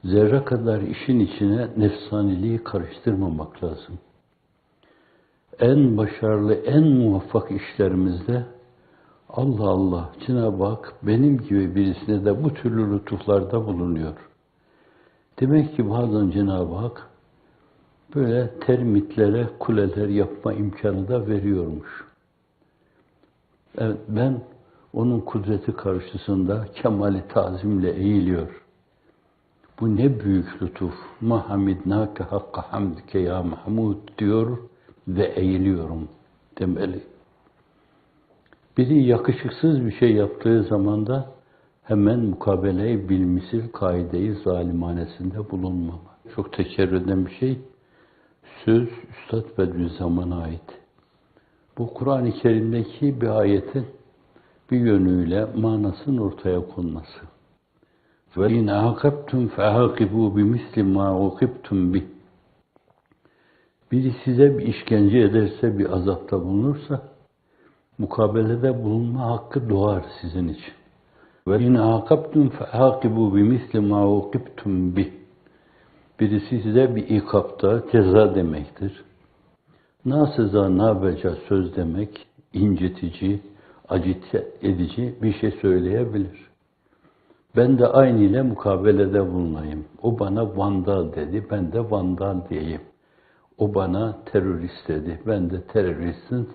Zerre kadar işin içine nefsaniliği karıştırmamak lazım. En başarılı, en muvaffak işlerimizde Allah Allah, Cenab-ı Hak benim gibi birisine de bu türlü lütuflarda bulunuyor. Demek ki bazen Cenab-ı Hak böyle termitlere kuleler yapma imkanı da veriyormuş. Evet, ben onun kudreti karşısında kemali tazimle eğiliyor. Bu ne büyük lütuf. Ma hamidnâke hakka hamdike ya Mahmud diyor ve eğiliyorum demeli. Biri yakışıksız bir şey yaptığı zaman da hemen mukabele-i bilmisil kaide-i zalimanesinde bulunmama. Çok tekerrür eden bir şey. Söz Üstad Bediüzzaman'a ait. Bu Kur'an-ı Kerim'deki bir ayetin bir yönüyle manasının ortaya konması. Ve in aqabtum fa'aqibu bimisli ma uqibtum bih. Biri size bir işkence ederse, bir azapta bulunursa, mukabelede bulunma hakkı doğar sizin için. Ve in aqabtum fa'aqibu bimisli ma uqibtum bih. Birisi size bir ikapta, ceza demektir. Nasıza, nabeca söz demek, incitici, acite edici bir şey söyleyebilir. Ben de aynı ile mukabelede bulunayım. O bana vandal dedi, ben de vandal diyeyim. O bana terörist dedi, ben de teröristin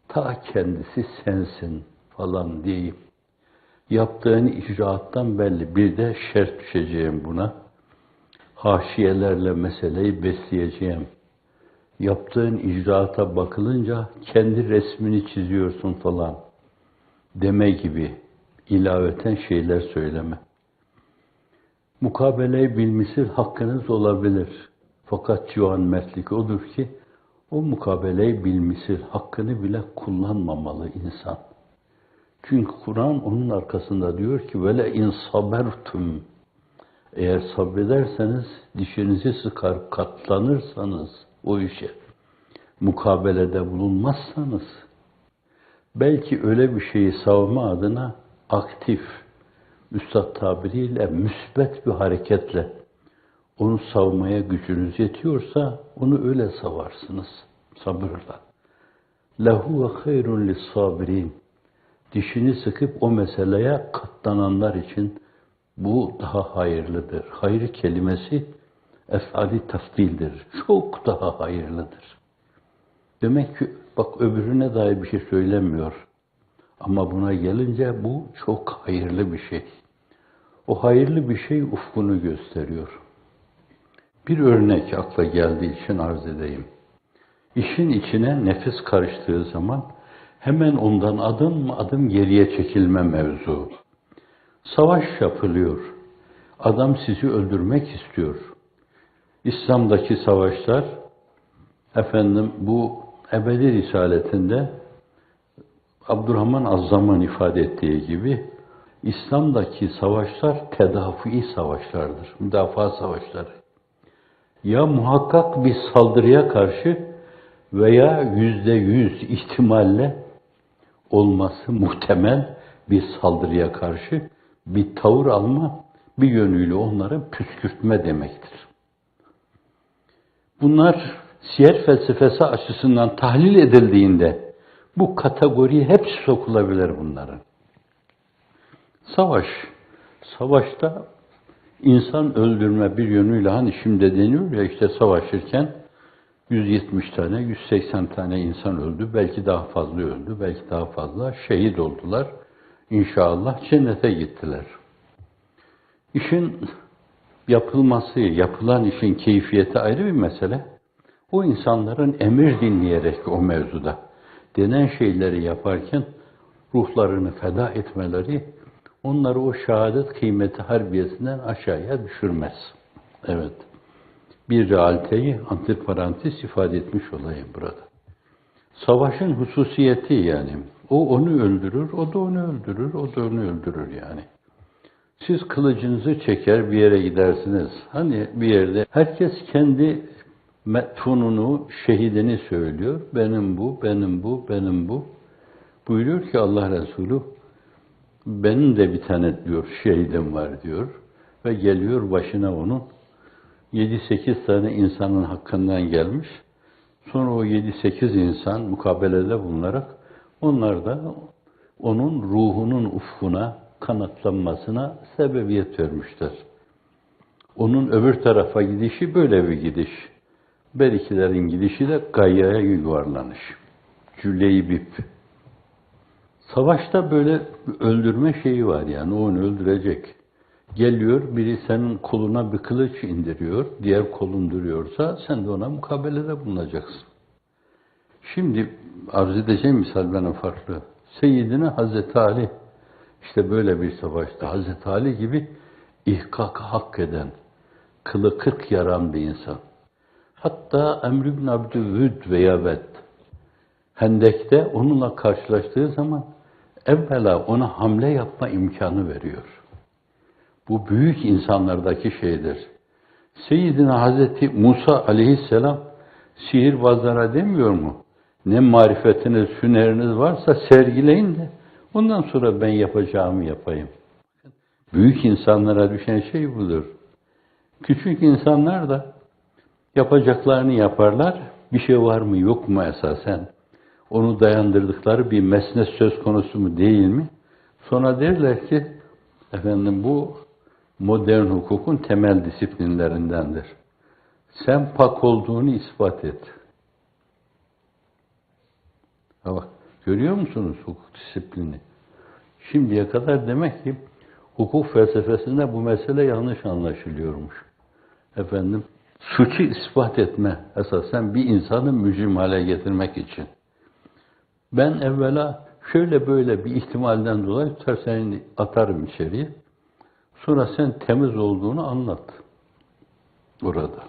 ta kendisi sensin falan diyeyim. Yaptığın icraattan belli. Bir de şert düşeceğim buna. Haşiyelerle meseleyi besleyeceğim. Yaptığın icraata bakılınca kendi resmini çiziyorsun falan deme gibi ilaveten şeyler söyleme. Mukabele-i bilmisil hakkınız olabilir. Fakat civan mertlik odur ki o mukabele-i bilmisil hakkını bile kullanmamalı insan. Çünkü Kur'an onun arkasında diyor ki vele in sabertum, eğer sabrederseniz, dişinizi sıkar, katlanırsanız o işe, mukabelede bulunmazsanız, belki öyle bir şeyi savma adına aktif, üstad tabiriyle müsbet bir hareketle onu savmaya gücünüz yetiyorsa onu öyle savarsınız sabırla. Lehu ve hayrun lis-sabirin. Dişini sıkıp o meseleye katlananlar için bu daha hayırlıdır. Hayır kelimesi ef'ali tafdildir. Çok daha hayırlıdır. Demek ki bak öbürüne dair bir şey söylemiyor. Ama buna gelince bu çok hayırlı bir şey. O hayırlı bir şey ufkunu gösteriyor. Bir örnek akla geldiği için arz edeyim. İşin içine nefis karıştığı zaman hemen ondan adım adım geriye çekilme mevzu. Savaş yapılıyor. Adam sizi öldürmek istiyor. İslam'daki savaşlar, bu ebedi risaletinde Abdurrahman Azzam'ın ifade ettiği gibi İslam'daki savaşlar tedafi savaşlardır, müdafaa savaşları. Ya muhakkak bir saldırıya karşı veya %100 ihtimalle olması muhtemel bir saldırıya karşı bir tavır alma, bir yönüyle onları püskürtme demektir. Bunlar siyer felsefesi açısından tahlil edildiğinde bu kategoriye hepsi sokulabilir bunların. Savaşta insan öldürme bir yönüyle hani şimdi deniyor ya işte savaşırken 170 tane, 180 tane insan öldü, belki daha fazla öldü, belki daha fazla şehit oldular. İnşallah cennete gittiler. İşin yapılması, yapılan işin keyfiyeti ayrı bir mesele. O insanların emir dinleyerek o mevzuda denen şeyleri yaparken ruhlarını feda etmeleri onları o şehadet kıymeti harbiyesinden aşağıya düşürmez. Evet. Bir realiteyi antiparantez ifade etmiş olayım burada. Savaşın hususiyeti yani. O onu öldürür, o da onu öldürür, o da onu öldürür yani. Siz kılıcınızı çeker bir yere gidersiniz. Hani bir yerde herkes kendi metfununu, şehidini söylüyor. Benim bu, benim bu, benim bu. Buyuruyor ki Allah Resulü, benim de bir tane diyor şehidim var diyor. ve geliyor başına onun 7-8 tane insanın hakkından gelmiş. Sonra o 7-8 insan mukabelede bulunarak onlar da onun ruhunun ufkuna, kanatlanmasına sebebiyet vermişler. Onun öbür tarafa gidişi böyle bir gidiş. Berikilerin gidişi de gayaya yuvarlanış. Cüleybip. Savaşta böyle öldürme şeyi var yani, o onu öldürecek. Geliyor, biri senin koluna bir kılıç indiriyor, diğer kolun duruyorsa sen de ona mukabelede bulunacaksın. Şimdi arz edeceğim misal benim farklı. Seyyidina Hazreti Ali, işte böyle bir savaşta Hazreti Ali gibi ihkak hak eden, kılı 40 yaran bir insan. Hatta Emr ibn Abdüvüd veya Hendek'te onunla karşılaştığı zaman evvela ona hamle yapma imkanı veriyor. Bu büyük insanlardaki şeydir. Seyyidina Hazreti Musa aleyhisselam sihirbazlara demiyor mu? Ne marifetiniz, hüneriniz varsa sergileyin de ondan sonra ben yapacağımı yapayım. Büyük insanlara düşen şey budur. Küçük insanlar da yapacaklarını yaparlar. Bir şey var mı yok mu esasen? Onu dayandırdıkları bir mesnet söz konusu mu değil mi? Sonra derler ki efendim bu modern hukukun temel disiplinlerindendir. Sen pak olduğunu ispat et. Ha bak, görüyor musunuz hukuk disiplini? Şimdiye kadar demek ki hukuk felsefesinde bu mesele yanlış anlaşılıyormuş. Efendim, suçu ispat etme esasen bir insanı mücrim hale getirmek için. Ben evvela şöyle böyle bir ihtimalden dolayı tutar seni atarım içeriye. Sonra sen temiz olduğunu anlat orada.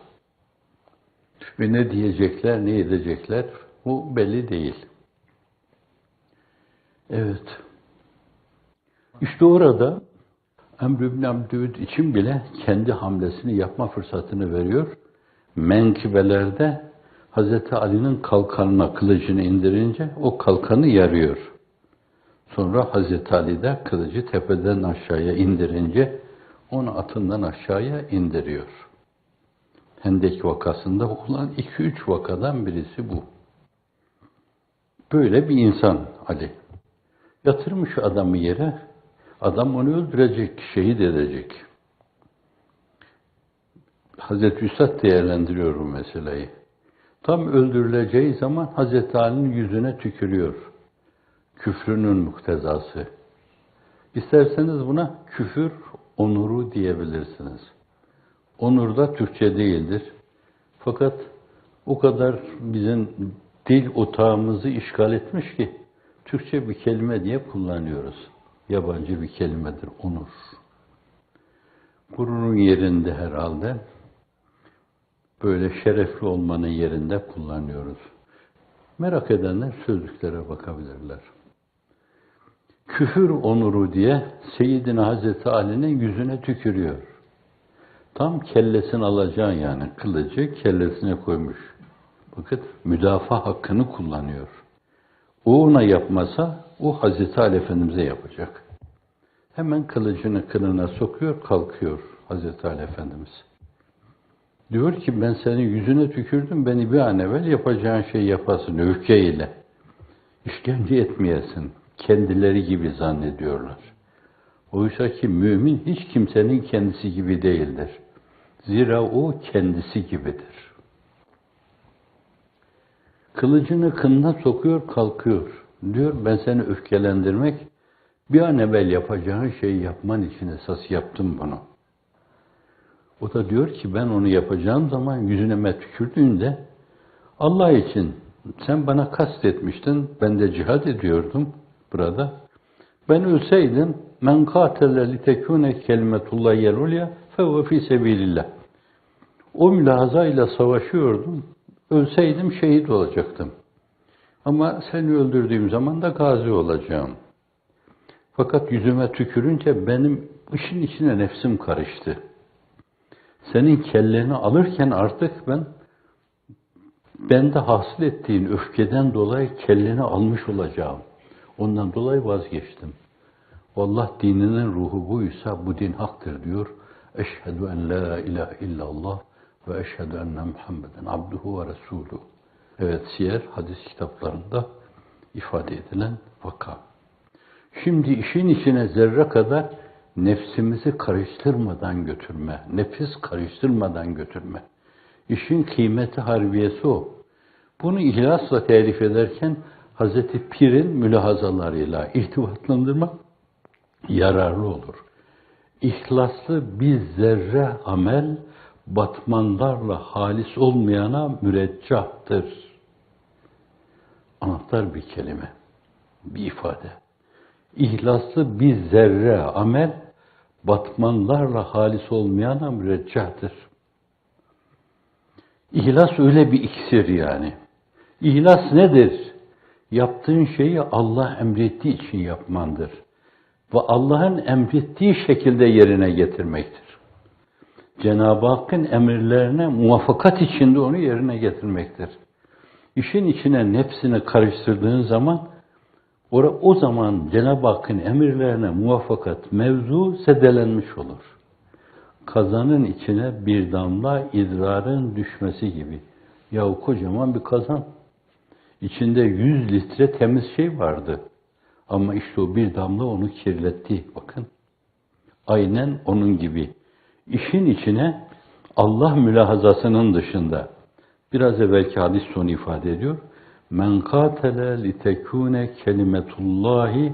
Ve ne diyecekler, ne edecekler bu belli değil. Evet. İşte orada Emr ibn Abdüvüd için bile kendi hamlesini yapma fırsatını veriyor. Menkibelerde Hazreti Ali'nin kalkanına kılıcını indirince o kalkanı yarıyor. Sonra Hazreti Ali de kılıcı tepeden aşağıya indirince onu atından aşağıya indiriyor. Hendek vakasında olan 2-3 vakadan birisi bu. Böyle bir insan Ali. Yatırmış adamı yere, adam onu öldürecek, şehit edecek. Hazreti Üstad değerlendiriyor bu meseleyi. Tam öldürüleceği zaman Hazreti Ali'nin yüzüne tükürüyor. Küfrünün muktezası. İsterseniz buna küfür onuru diyebilirsiniz. Onur da Türkçe değildir. Fakat o kadar bizim dil otağımızı işgal etmiş ki Türkçe bir kelime diye kullanıyoruz. Yabancı bir kelimedir onur. Gururun yerinde herhalde böyle şerefli olmanın yerinde kullanıyoruz. Merak edenler sözlüklere bakabilirler. Küfür onuru diye Seyyidina Hazreti Ali'nin yüzüne tükürüyor. Tam kellesini alacaksın yani. Kılıcı kellesine koymuş. Bakın müdafaa hakkını kullanıyor. O ona yapmasa o Hazreti Ali Efendimiz'e yapacak. Hemen kılıcını kınına sokuyor, kalkıyor Hazreti Ali Efendimiz. Diyor ki ben senin yüzüne tükürdüm, beni bir an evvel yapacağın şeyi yapasın öfkeyle. İşkence etmeyesin. Kendileri gibi zannediyorlar. Oysa ki mümin hiç kimsenin kendisi gibi değildir. Zira o kendisi gibidir. Kılıcını kınına sokuyor, kalkıyor. Diyor ben seni öfkelendirmek, bir an evvel yapacağın şeyi yapman için esas yaptım bunu. O da diyor ki ben onu yapacağım zaman yüzüne tükürdüğünde Allah için sen bana kastetmiştin, ben de cihad ediyordum burada. Ben ölseydim men katele li tekune kelimetullahi yelulya fe fi sebilillah. O mülahazayla savaşıyordum. Ölseydim şehit olacaktım. Ama seni öldürdüğüm zaman da gazi olacağım. Fakat yüzüme tükürünce benim işin içine nefsim karıştı. Senin kelleni alırken artık bende hasıl ettiğin öfkeden dolayı kelleni almış olacağım. Ondan dolayı vazgeçtim. Allah dininin ruhu buysa bu din haktır diyor. Eşhedü en la ilahe illallah ve eşhedü enne Muhammeden abduhu ve resuluhu. Evet, siyer, hadis kitaplarında ifade edilen vaka. Şimdi işin içine zerre kadar nefsimizi karıştırmadan götürme, nefis karıştırmadan götürme. İşin kıymeti harbiyesi o. Bunu ihlasla tarif ederken Hazreti Pir'in mülahazalarıyla irtibatlandırmak yararlı olur. İhlaslı bir zerre amel, batmanlarla halis olmayana müreccahtır. Anahtar bir kelime, bir ifade. İhlaslı bir zerre amel, batmanlarla halis olmayana müreccahtır. İhlas öyle bir iksir yani. İhlas nedir? Yaptığın şeyi Allah emrettiği için yapmandır. Ve Allah'ın emrettiği şekilde yerine getirmektir. Cenab-ı Hakk'ın emirlerine muvaffakat içinde onu yerine getirmektir. İşin içine nefsini karıştırdığın zaman, o zaman Cenab-ı Hakk'ın emirlerine muvaffakat mevzu zedelenmiş olur. Kazanın içine bir damla idrarın düşmesi gibi. Yahu kocaman bir kazan. İçinde 100 litre temiz şey vardı. Ama işte o bir damla onu kirletti. Bakın. Aynen onun gibi. İşin içine Allah mülahazasının dışında, biraz evvelki hadis sonu ifade ediyor. Men katele litekune kelimetullahi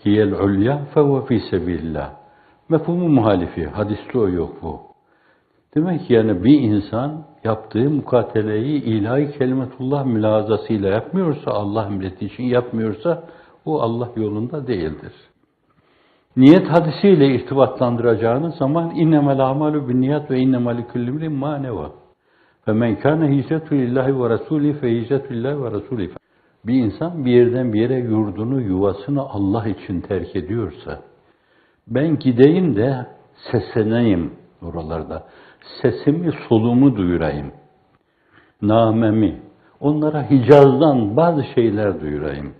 hiyel ulya fehuve fî sebilillah. Mefhumu muhalifi. Hadiste o yok bu. Demek ki yani bir insan yaptığı mukateleyi ilahi kelimetullah mülahazasıyla yapmıyorsa, Allah emrettiği için yapmıyorsa, o Allah yolunda değildir. Niyet hadisiyle irtibatlandıracağınız zaman innemel amalu binniyat ve innemel likulli imrin ma neva. Ve men kana hicretu lillahi ve rasuli fe hicretu lillahi ve rasuli. Bir insan bir yerden bir yere yurdunu, yuvasını Allah için terk ediyorsa, ben gideyim de sesleneyim oralarda. Sesimi, solumu duyurayım. Namemi. Onlara Hicaz'dan bazı şeyler duyurayım.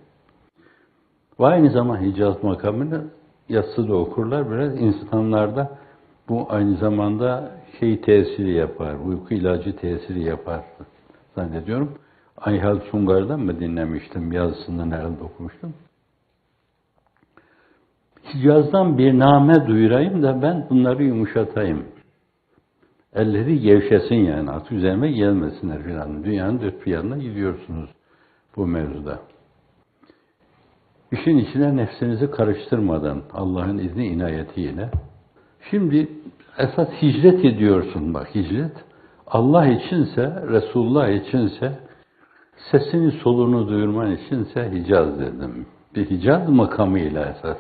Ve aynı zaman Hicaz makamını yatsıda okurlar. Biraz insanlarda bu aynı zamanda tesiri yapar. Uyku ilacı tesiri yapar zannediyorum. Ayhal Sungar'dan mı dinlemiştim? Yazısında nerede okumuştum? Hicaz'dan bir name duyurayım da ben bunları yumuşatayım. Elleri gevşesin yani. Artık üzerime gelmesinler filan. Dünyanın dört bir yanına gidiyorsunuz bu mevzuda. İşin içine nefsinizi karıştırmadan Allah'ın izni inayetiyle. Şimdi esas hicret ediyorsun bak hicret. Allah içinse, Resulullah içinse, sesini solunu duyurman içinse Hicaz dedim. Bir Hicaz makamıyla esas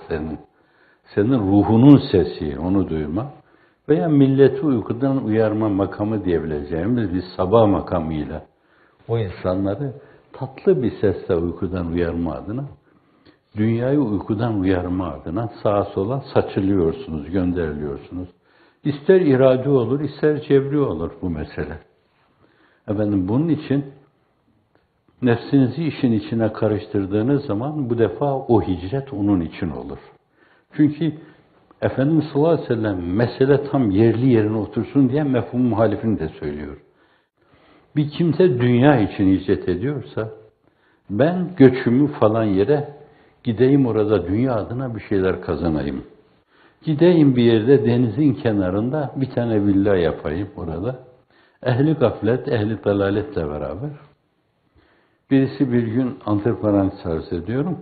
senin ruhunun sesi, onu duyurma. Veya milleti uykudan uyarma makamı diyebileceğimiz bir sabah makamıyla o insanları tatlı bir sesle uykudan uyarma adına, dünyayı uykudan uyarma adına sağa sola saçılıyorsunuz, gönderiliyorsunuz. İster iradi olur, ister cebri olur bu mesele. Efendim bunun için nefsinizi işin içine karıştırdığınız zaman bu defa o hicret onun için olur. Çünkü Efendimiz sallallahu aleyhi ve sellem mesele tam yerli yerine otursun diye mefhum muhalifini de söylüyor. Bir kimse dünya için hicret ediyorsa, ben göçümü falan yere gideyim orada dünya adına bir şeyler kazanayım. Gideyim bir yerde denizin kenarında bir tane villa yapayım orada. Ehli gaflet, ehli dalaletle beraber. Birisi bir gün antiparantez arz ediyorum.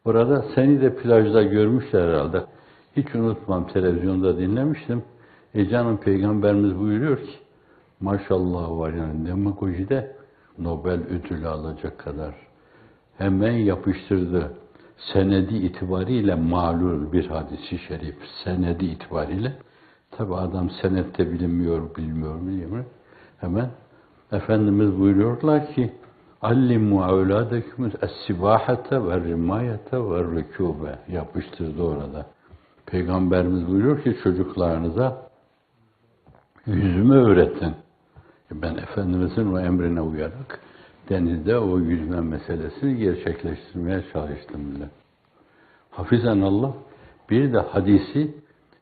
Orada seni de plajda görmüşler herhalde. Hiç unutmam, televizyonda dinlemiştim. Canım Peygamberimiz buyuruyor ki, maşallah var yani demagojide Nobel ödülü alacak kadar. Hemen yapıştırdı. Senedi itibariyle malul bir hadisi şerif. Senedi itibariyle. Tabi adam senette bilmiyor. Hemen Efendimiz buyuruyorlar ki, allimu evladekümüz es-sibahate ve rimayete ve rükûbe. Yapıştırdı orada. Peygamberimiz buyuruyor ki çocuklarınıza yüzme öğretin. Ben Efendimizin o emrine uyarak denizde o yüzme meselesini gerçekleştirmeye çalıştım bile. Hafizanallah bir de hadisi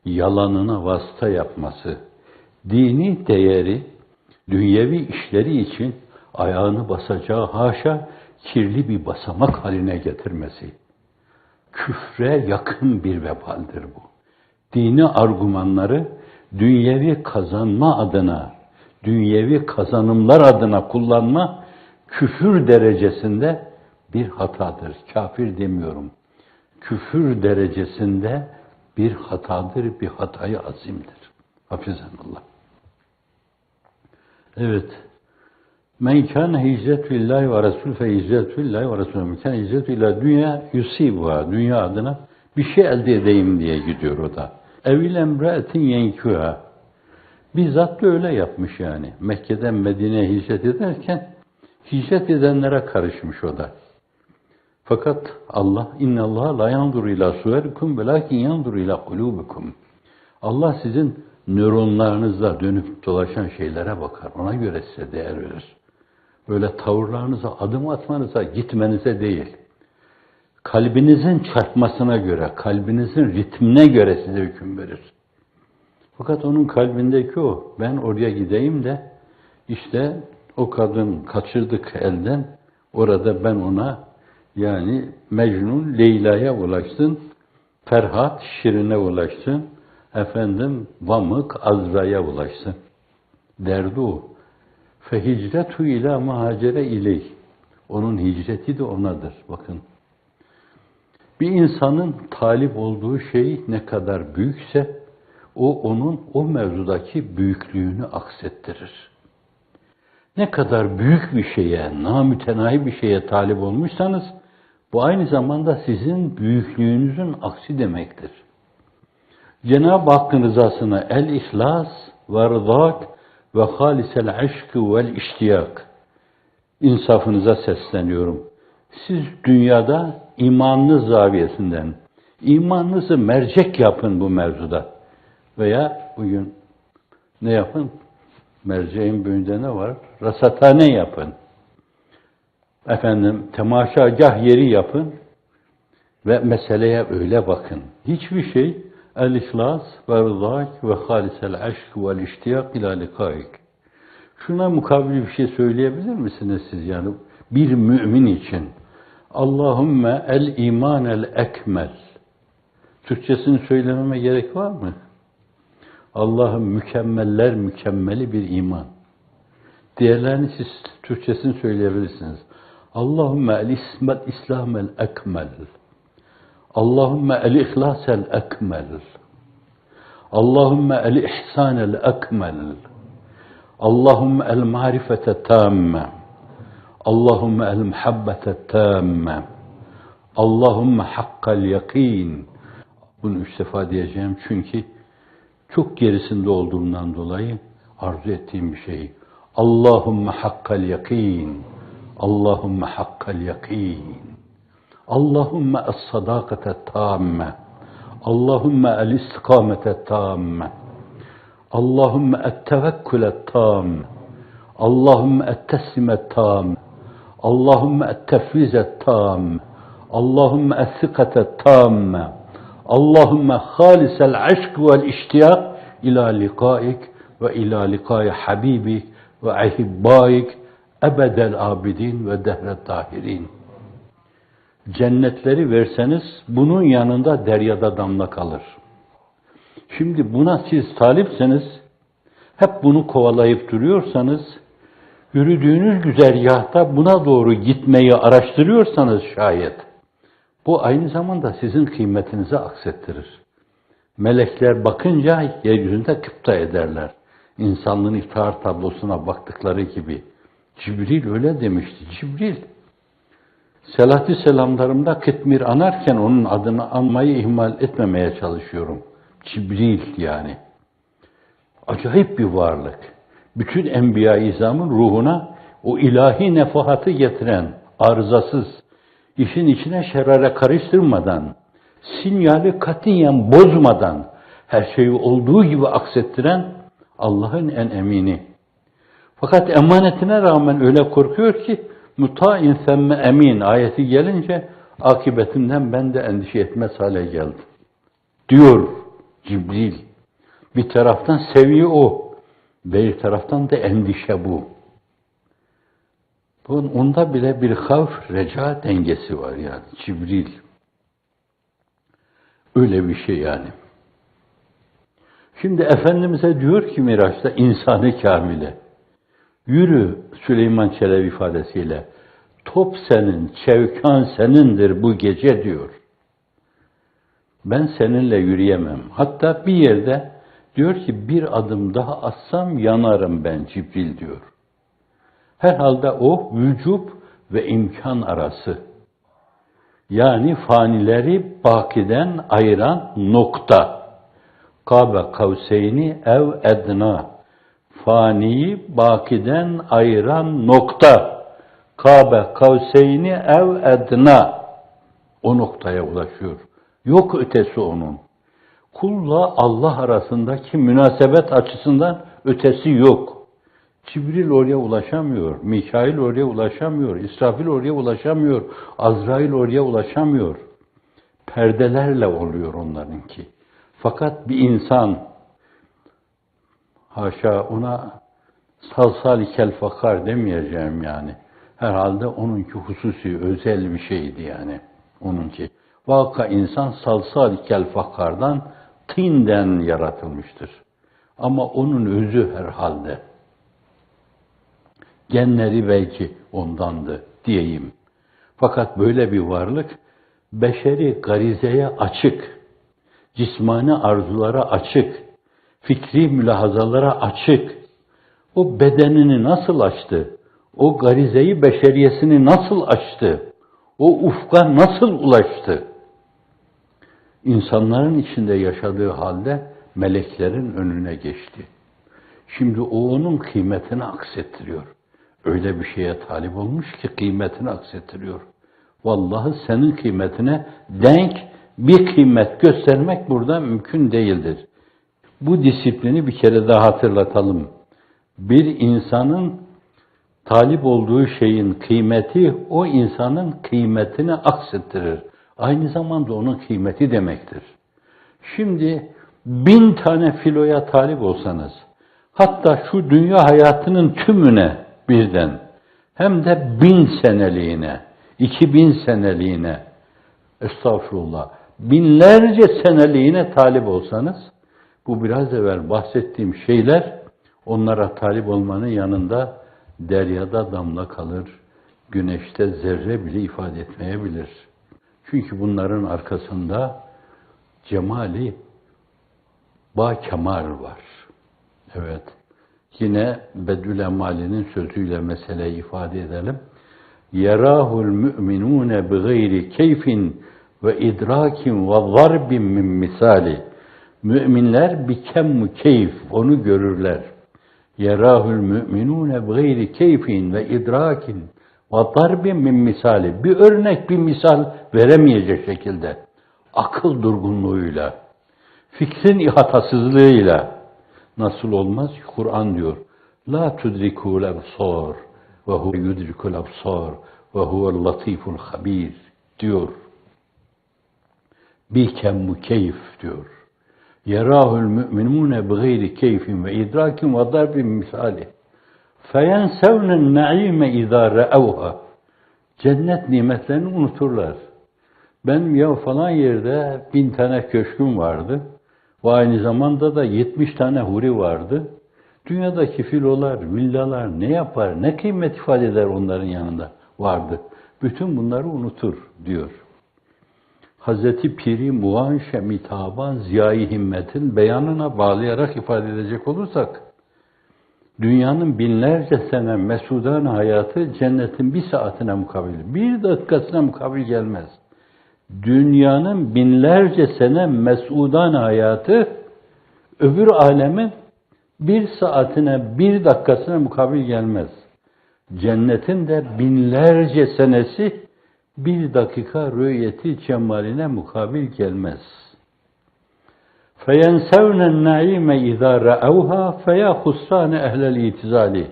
yalanına vasıta yapması, dini değeri, dünyevi işleri için ayağını basacağı haşa kirli bir basamak haline getirmesi, küfre yakın bir vebaldir bu. Dini argümanları dünyevi kazanma adına, dünyevi kazanımlar adına kullanma küfür derecesinde bir hatadır. Kafir demiyorum. Küfür derecesinde bir hatadır, bir hatayı azimdir. Hafizanallah. Evet. Men kâne hicretü illâhi ve resûl fe hicretü illâhi ve resûl. Men kâne hicretü illâhi dünya yusîbuha. Dünya adına bir şey elde edeyim diye gidiyor o da. Evil emre'etin yenkûha. Bizzat da öyle yapmış yani. Mekke'den Medine'ye hicret ederken hicret edenlere karışmış o da. Fakat Allah innallaha la yanzuru ila suverikum velakin yanzuru ila kulubikum. Allah sizin nöronlarınızda dönüp dolaşan şeylere bakar. Ona göre size değer verir. Böyle tavırlarınıza, adım atmanıza, gitmenize değil. Kalbinizin çarpmasına göre, kalbinizin ritmine göre size hüküm verir. Fakat onun kalbindeki o, ben oraya gideyim de işte o kadın kaçırdık elden, orada ben ona yani Mecnun Leyla'ya ulaşsın, Ferhat Şirin'e ulaşsın, efendim Vamık Azra'ya ulaşsın. Derdi o. Fehicretu ila mahacere ileyh. Onun hicreti de onadır. Bakın. Bir insanın talip olduğu şey ne kadar büyükse o onun o mevzudaki büyüklüğünü aksettirir. Ne kadar büyük bir şeye, namütenahi bir şeye talip olmuşsanız bu aynı zamanda sizin büyüklüğünüzün aksi demektir. Cenab-ı Hakk'ın rızasına el-ihlas ve rıdak ve halisel aşkı vel iştiyak. İnsafınıza sesleniyorum. Siz dünyada imanınız zaviyesinden, imanınızı mercek yapın bu mevzuda. Veya bugün ne yapın? Merceğin büyüğünde ne var? Rasathane yapın. Efendim, temaşagah yeri yapın ve meseleye öyle bakın. Hiçbir şey el-ihlas ve rıdak ve halisel aşk vel iştiyak ila likaik. Şuna mukabil bir şey söyleyebilir misiniz siz yani bir mümin için? Allahümme el iman el ekmel. Türkçesini söylememe gerek var mı? Allah'ın mükemmeller mükemmeli bir iman. Diğerlerini siz Türkçesini söyleyebilirsiniz. Allahümme el İslam el ekmel. Allahümme el ihlas el ekmel. Allahümme el ihsan el ekmel. Allahümme el marifete tamme. Allahümme el muhabbete tamme. Allahümme hakkal yakin. Bunu 3 defa diyeceğim çünkü çok gerisinde olduğumdan dolayı arzu ettiğim bir şey. Allahümme hakkal yakin. Allahümme hakkal yakin. Allahümme es-sadakate tamme. Allahümme el-istikamete tamme. Allahümme et-tevekküle tamme. Allahümme et-teslimet tamme. Allahümme et-tefvizet tamme. Allahümme es-sikate tamme. Allahümme halisel aşk vel iştiyak ila likaik ve ila likai habibik ve ahibbaik ebedel abidin ve dehret tahirin. Cennetleri verseniz bunun yanında deryada damla kalır. Şimdi buna siz talipseniz, hep bunu kovalayıp duruyorsanız, yürüdüğünüz güzergahta buna doğru gitmeyi araştırıyorsanız şayet, bu aynı zamanda sizin kıymetinizi aksettirir. Melekler bakınca yeryüzünde kıpta ederler. İnsanlığın iftihar tablosuna baktıkları gibi. Cibril öyle demişti. Cibril, Selatü selamlarımda Kıtmir anarken onun adını anmayı ihmal etmemeye çalışıyorum. Cibril yani. Acayip bir varlık. Bütün Enbiya-i İzam'ın ruhuna o ilahi nefahatı getiren, arızasız, işin içine şerare karıştırmadan, sinyali katiyen bozmadan, her şeyi olduğu gibi aksettiren Allah'ın en emini. Fakat emanetine rağmen öyle korkuyor ki, muta'in semme emin ayeti gelince, akibetinden ben de endişe etmez hale geldim. Diyor Cibril. Bir taraftan seviye o. Bir taraftan da endişe bu. Onda bile bir havf, reca dengesi var yani. Cibril. Öyle bir şey yani. Şimdi Efendimiz'e diyor ki Miraç'ta insanı kamile. Yürü Süleyman Çelebi ifadesiyle. Top senin, çevkan senindir bu gece diyor. Ben seninle yürüyemem. Hatta bir yerde diyor ki bir adım daha atsam yanarım ben Cibril diyor. Herhalde o vücub ve imkan arası. Yani fanileri bakiden ayıran nokta. Kâbe kavseyni ev edna. Faniyi bakiden ayıran nokta. Kâbe kavseyni ev edna. O noktaya ulaşıyor. Yok ötesi onun. Kulla Allah arasındaki münasebet açısından ötesi yok. Cibril oraya ulaşamıyor, Mikail oraya ulaşamıyor, İsrafil oraya ulaşamıyor, Azrail oraya ulaşamıyor. Perdelerle oluyor onlarınki. Fakat bir insan, haşa ona salsalikel fakar demeyeceğim yani. Herhalde onunki hususi, özel bir şeydi yani onunki. Vaka insan salsalikel fakardan, tinden yaratılmıştır. Ama onun özü herhalde. Genleri belki ondandı diyeyim. Fakat böyle bir varlık, beşeri garizeye açık, cismani arzulara açık, fikri mülahazalara açık. O bedenini nasıl açtı? O garizeyi beşeriyesini nasıl açtı? O ufka nasıl ulaştı? İnsanların içinde yaşadığı halde meleklerin önüne geçti. Şimdi o onun kıymetini aksettiriyor. Öyle bir şeye talip olmuş ki kıymetini aksettiriyor. Vallahi senin kıymetine denk bir kıymet göstermek burada mümkün değildir. Bu disiplini bir kere daha hatırlatalım. Bir insanın talip olduğu şeyin kıymeti o insanın kıymetini aksettirir. Aynı zamanda onun kıymeti demektir. Şimdi 1000 tane filoya talip olsanız, hatta şu dünya hayatının tümüne birden, hem de 1000 seneliğine, 2000 seneliğine, estağfurullah, binlerce seneliğine talip olsanız, bu biraz evvel bahsettiğim şeyler, onlara talip olmanın yanında deryada damla kalır, güneşte zerre bile ifade etmeyebilir. Çünkü bunların arkasında cemali ba-kemal var. Evet. Yine Bedül-Emali'nin sözüyle meseleyi ifade edelim. Yerahul mü'minûne bi gayri keyfin ve idrakin ve zarbin min misali. Müminler bi kemmu keyf, onu görürler. Yerahul mü'minûne bi gayri keyfin ve idrakin ve zarbin min misali. Bir örnek, bir misal veremeyecek şekilde. Akıl durgunluğuyla, fikrin ihatasızlığıyla. Nasıl olmaz ki? Kur'an diyor. La tudrikul absar ve huve yudrikul absar ve huvel latiful habir diyor. Bikem mukeyf diyor. Yerahul mü'minûne bi gayri keyfin ve idrakin ve darbin misali. Feyensevnen naime izâ re'evha. Cennet nimetlerini unuturlar. Benim ya falan yerde 1000 tane köşküm vardı. Ve aynı zamanda da 70 tane huri vardı. Dünyadaki filolar, villalar ne yapar, ne kıymet ifade eder onların yanında vardı. Bütün bunları unutur diyor. Hazreti Piri Muan Şemitaban Ziya-i Himmet'in beyanına bağlayarak ifade edecek olursak, dünyanın binlerce sene mesudan hayatı cennetin bir saatine mukabil, bir dakikasına mukabil gelmez. Dünyanın binlerce sene mesudan hayatı öbür alemin bir saatine, bir dakikasına mukabil gelmez. Cennetin de binlerce senesi bir dakika rüyeti cemaline mukabil gelmez. فَيَنْسَوْنَ النَّعِيمَ اِذَا رَأَوْهَا فَيَا خُسْرَانَ اَهْلَ الْاِتِزَالِ.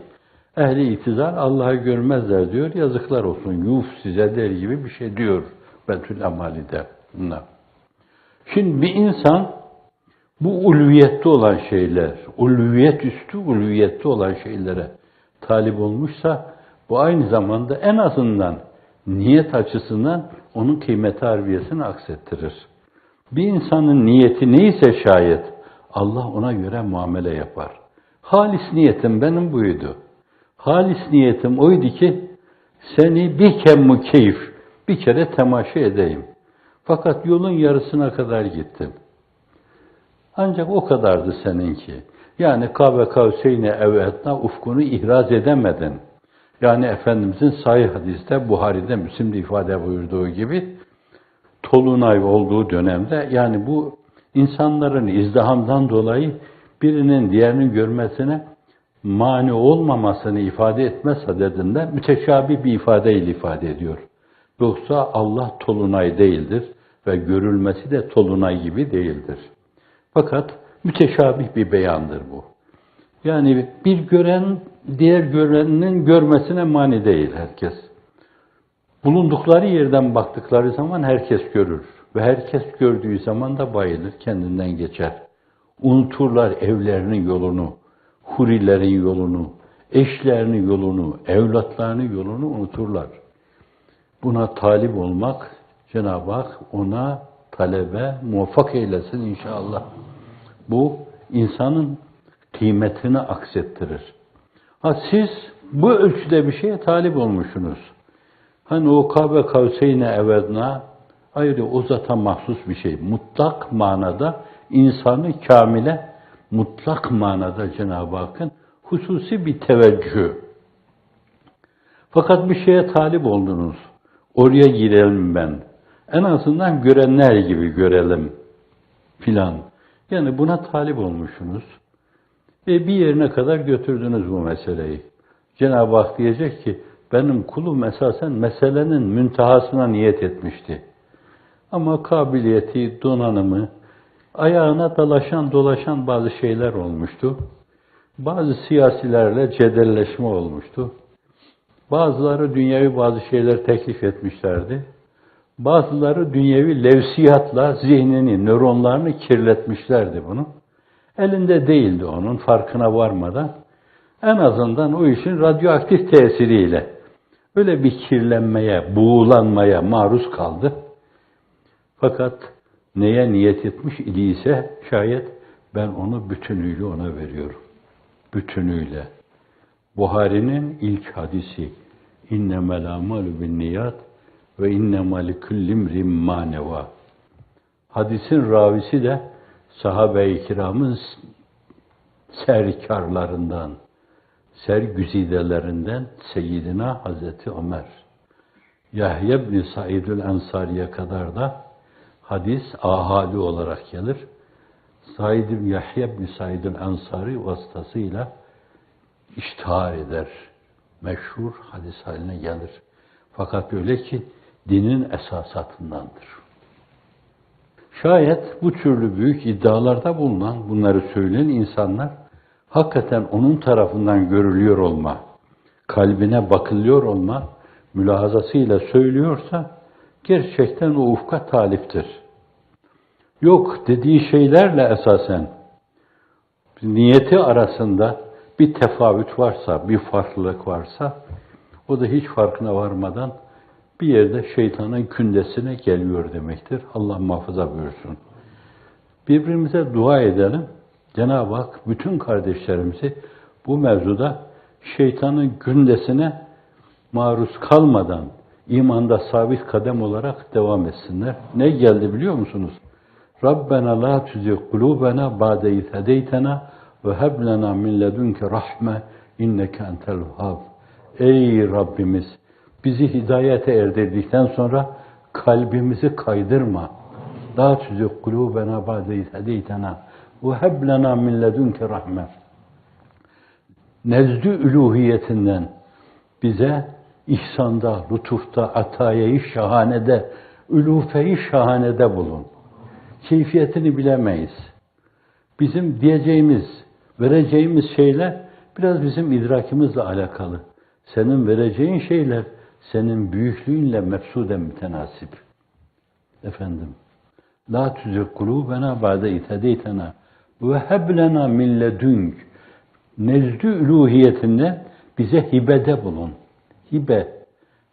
Ehli itizal Allah'ı görmezler diyor, yazıklar olsun, yuf size der gibi bir şey diyor Bedül-Emali'de. Şimdi bir insan Bu ulviyette olan şeyler, ulviyet üstü ulviyette olan şeylere talip olmuşsa, bu aynı zamanda en azından niyet açısından onun kıymet harbiyesini aksettirir. Bir insanın niyeti neyse şayet, Allah ona göre muamele yapar. Halis niyetim benim buydu. Halis niyetim oydu ki, seni bir kemmu keyif, bir kere temaşa edeyim. Fakat yolun yarısına kadar gittim. Ancak o kadardı seninki. Yani Kabe Kavseyne ev etna ufkunu ihraz edemedin. Yani Efendimizin sahih hadiste, Buhari'de, Müslim'de ifade buyurduğu gibi, Tolunay olduğu dönemde, yani bu insanların izdihamdan dolayı birinin diğerini görmesine mani olmamasını ifade etmez adedinde müteşabih bir ifadeyle ifade ediyor. Yoksa Allah Tolunay değildir ve görülmesi de Tolunay gibi değildir. Fakat müteşabih bir beyandır bu. Yani bir gören, diğer görenin görmesine mani değil herkes. Bulundukları yerden baktıkları zaman herkes görür. Ve herkes gördüğü zaman da bayılır, kendinden geçer. Unuturlar evlerinin yolunu, hurilerin yolunu, eşlerinin yolunu, evlatlarının yolunu unuturlar. Buna talip olmak, Cenab-ı Hak ona talebe muvaffak eylesin inşallah. Bu insanın kıymetini aksettirir. Ha siz bu ölçüde bir şeye talip olmuşsunuz. Hani o Kabe Kavseyne evedna ayrı o zata mahsus bir şey. Mutlak manada insanı kamile, mutlak manada Cenab-ı Hakk'ın hususi bir teveccühü. Fakat bir şeye talip oldunuz. Oraya girelim ben. En azından görenler gibi görelim filan. Yani buna talip olmuşsunuz. Bir yerine kadar götürdünüz bu meseleyi. Cenab-ı Hak diyecek ki, benim kulum esasen meselenin müntehasına niyet etmişti. Ama kabiliyeti, donanımı, ayağına dolaşan bazı şeyler olmuştu. Bazı siyasilerle cedelleşme olmuştu. Bazıları dünyevi bazı şeyler teklif etmişlerdi. Bazıları dünyevi levsiyatla zihnini, nöronlarını kirletmişlerdi bunu. Elinde değildi onun, farkına varmadan. En azından o işin radyoaktif tesiriyle öyle bir kirlenmeye, buğulanmaya maruz kaldı. Fakat neye niyet etmiş idiyse şayet ben onu bütünüyle ona veriyorum. Bütünüyle. Buhari'nin ilk hadisi İnnemel a'malu binniyat ve innemâ likulli imrin mâ nevâ. Hadisin ravisi de sahabe-i kiramın serkarlarından, sergüzidelerinden Seyyidina Hazreti Ömer. Yahya ibn Saidül Ensari'ye kadar da hadis ahadi olarak gelir. Yahya ibn Saidül Ensari vasıtasıyla iştihar eder. Meşhur hadis haline gelir. Fakat öyle ki dinin esasatındandır. Şayet bu türlü büyük iddialarda bulunan, bunları söyleyen insanlar hakikaten onun tarafından görülüyor olma, kalbine bakılıyor olma mülahazasıyla söylüyorsa gerçekten o ufka taliptir. Yok dediği şeylerle esasen niyeti arasında bir tefavüt varsa, bir farklılık varsa o da hiç farkına varmadan bir yerde şeytanın kündesine geliyor demektir. Allah muhafaza buyursun. Birbirimize dua edelim. Cenab-ı Hak bütün kardeşlerimizi bu mevzuda şeytanın kündesine maruz kalmadan imanda sabit kadem olarak devam etsinler. Ne geldi biliyor musunuz? Rabbena la tuzigh kulubena ba'de iz hedeytena ve heb lena min ledunke rahme inneke entel vehhab. Ey Rabbimiz, bizi hidayete erdirdikten sonra kalbimizi kaydırma. La tuzigh kulubena ba'de iz hedeytena ve heb lena min ledunke rahme. Nezdü üluhiyetinden bize ihsanda, lütufta, atayeyi şahanede, ülufeyi şahanede bulun. Keyfiyetini bilemeyiz. Bizim diyeceğimiz, vereceğimiz şeyler biraz bizim idrakimizle alakalı. Senin vereceğin şeyler senin büyüklüğünle mefsuden mütenasip. Efendim, la tuzigh kulubena ba'de iz hedeytena ve heblena min ledünk nezdü üluhiyetinde bize hibede bulun. Hibe,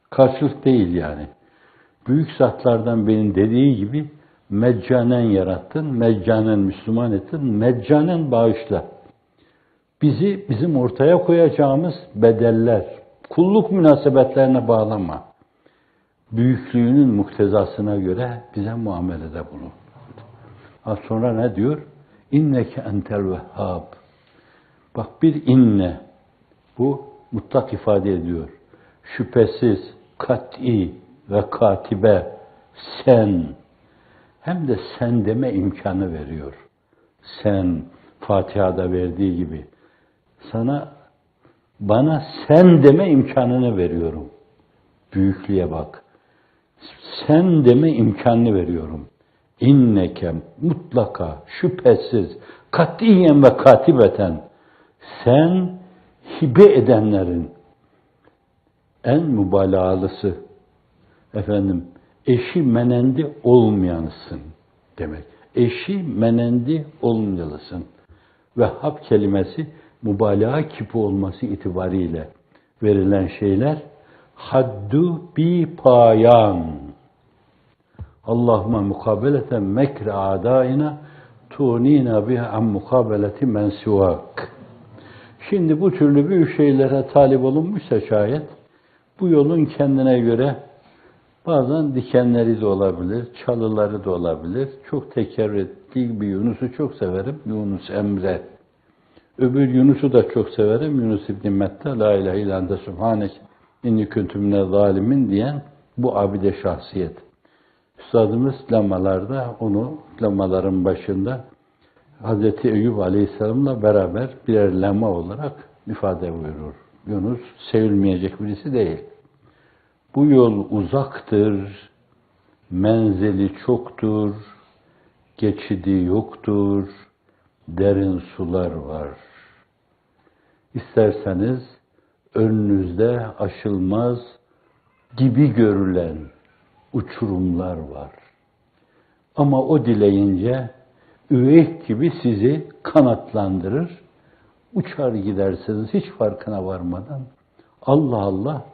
karşılık değil yani. Büyük zatlardan benim dediği gibi meccanen yarattın, meccanen Müslüman ettin, meccanen bağışla. Bizi bizim ortaya koyacağımız bedeller, kulluk münasebetlerine bağlama. Büyüklüğünün muktezasına göre bize muamelede bulun. Az sonra ne diyor? İnneke entel vehhab. Bak bir inne, bu mutlak ifade ediyor. Şüphesiz, kat'i ve katibe, sen, hem de sen deme imkanı veriyor. Sen, Fatiha'da verdiği gibi. Bana sen deme imkanını veriyorum. Büyüklüğe bak. Sen deme imkanını veriyorum. İnneke mutlaka, şüphesiz, katiyen ve katibeten, sen hibe edenlerin en mübalağalısı, eşi menendi olmayanısın demek. Eşi menendi olmayalısın. Vehhab kelimesi mübalağa kipi olması itibariyle verilen şeyler haddu bi payan. Allahümme mukabeleten mekre adaina tunina biha an mukabeleti men sivak. Şimdi bu türlü büyük şeylere talip olunmuşsa şayet, bu yolun kendine göre bazen dikenleri de olabilir, çalıları da olabilir. Çok tekerrür ettiği gibi Yunus'u çok severim, Yunus Emre. Öbür Yunus'u da çok severim, Yunus İbn Metta, la ilahe illa ente subhanek, inni kuntu mine zalimin diyen bu abide şahsiyet. Üstadımız lemalarda onu, lemaların başında Hz. Eyüp Aleyhisselam'la beraber birer lema olarak ifade buyurur. Yunus sevilmeyecek birisi değil. Bu yol uzaktır, menzili çoktur, geçidi yoktur, derin sular var. İsterseniz önünüzde aşılmaz gibi görülen uçurumlar var. Ama o dileyince üveyk gibi sizi kanatlandırır, uçar gidersiniz hiç farkına varmadan. Allah Allah,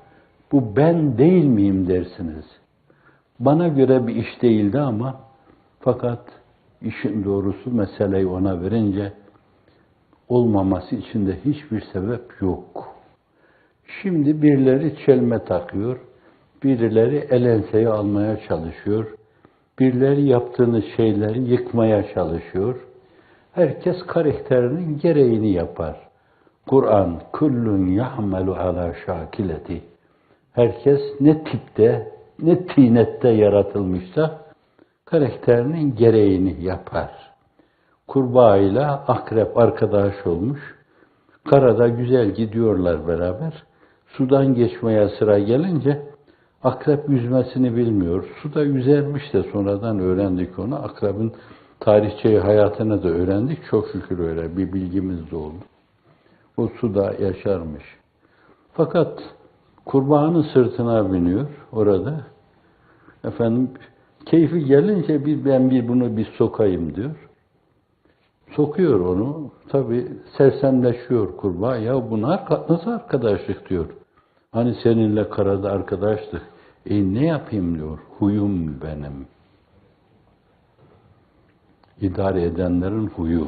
bu ben değil miyim dersiniz. Bana göre bir iş değildi ama fakat işin doğrusu meseleyi ona verince olmaması için de hiçbir sebep yok. Şimdi birileri çelme takıyor, birileri el enseye almaya çalışıyor, birileri yaptığınız şeyleri yıkmaya çalışıyor. Herkes karakterinin gereğini yapar. Kur'an, kullun ya'melu ala şakileti. Herkes ne tipte, ne tinette yaratılmışsa karakterinin gereğini yapar. Kurbağayla akrep arkadaş olmuş. Karada güzel gidiyorlar beraber. Sudan geçmeye sıra gelince akrep yüzmesini bilmiyor. Suda yüzermiş de sonradan öğrendik onu. Akrebin tarihçeyi hayatını da öğrendik. Çok şükür öyle bir bilgimiz de oldu. O suda yaşarmış. Fakat kurbağanın sırtına biniyor orada. Keyfi gelince ben bunu bir sokayım diyor. Sokuyor onu. Tabii sersemleşiyor kurbağa. Ya bu nasıl arkadaşlık diyor. Hani seninle karada arkadaşlık. Ne yapayım diyor. Huyum benim. İdare edenlerin huyu.